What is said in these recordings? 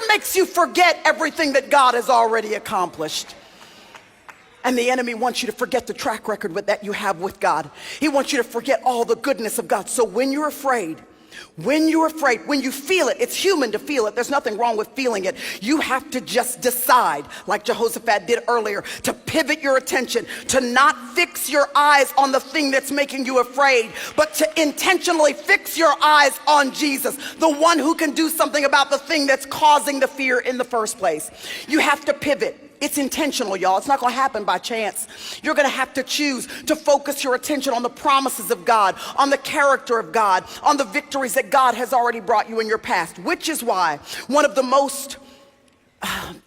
makes you forget everything that God has already accomplished. And the enemy wants you to forget the track record that you have with God. He wants you to forget all the goodness of God. So when you're afraid, when you feel it, it's human to feel it. There's nothing wrong with feeling it. You have to just decide, like Jehoshaphat did earlier, to pivot your attention, to not fix your eyes on the thing that's making you afraid, but to intentionally fix your eyes on Jesus, the one who can do something about the thing that's causing the fear in the first place. You have to pivot. It's intentional, y'all. It's not going to happen by chance. You're going to have to choose to focus your attention on the promises of God, on the character of God, on the victories that God has already brought you in your past, which is why one of the most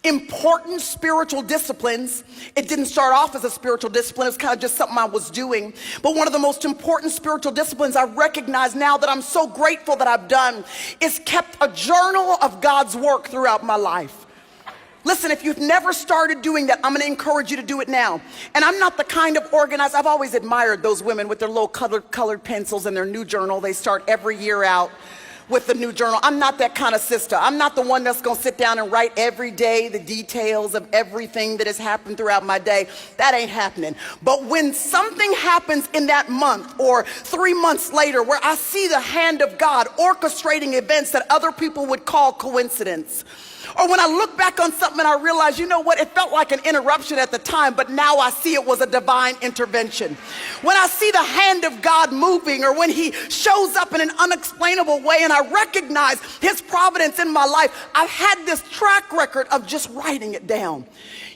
important spiritual disciplines, it didn't start off as a spiritual discipline, it's kind of just something I was doing, but one of the most important spiritual disciplines I recognize now that I'm so grateful that I've done is kept a journal of God's work throughout my life. Listen, if you've never started doing that, I'm going to encourage you to do it now. And I'm not the kind of organized, I've always admired those women with their little colored pencils and their new journal. They start every year out with the new journal. I'm not that kind of sister. I'm not the one that's going to sit down and write every day the details of everything that has happened throughout my day. That ain't happening. But when something happens in that month or 3 months later where I see the hand of God orchestrating events that other people would call coincidence, or when I look back on something and I realize, you know what, it felt like an interruption at the time, but now I see it was a divine intervention. When I see the hand of God moving, or when he shows up in an unexplainable way and I recognize his providence in my life, I've had this track record of just writing it down.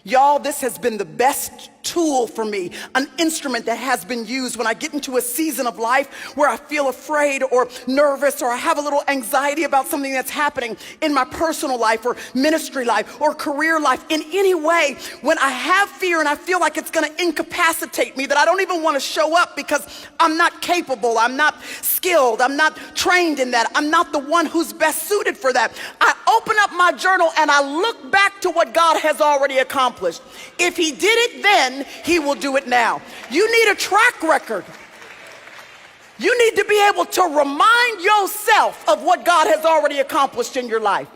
Y'all, this has been the best tool for me, an instrument that has been used when I get into a season of life where I feel afraid or nervous, or I have a little anxiety about something that's happening in my personal life or ministry life or career life. In any way, when I have fear and I feel like it's going to incapacitate me, that I don't even want to show up because I'm not capable, I'm not skilled, I'm not trained in that, I'm not the one who's best suited for that, I open up my journal and I look back to what God has already accomplished. If he did it then, he will do it now. You need a track record. You need to be able to remind yourself of what God has already accomplished in your life.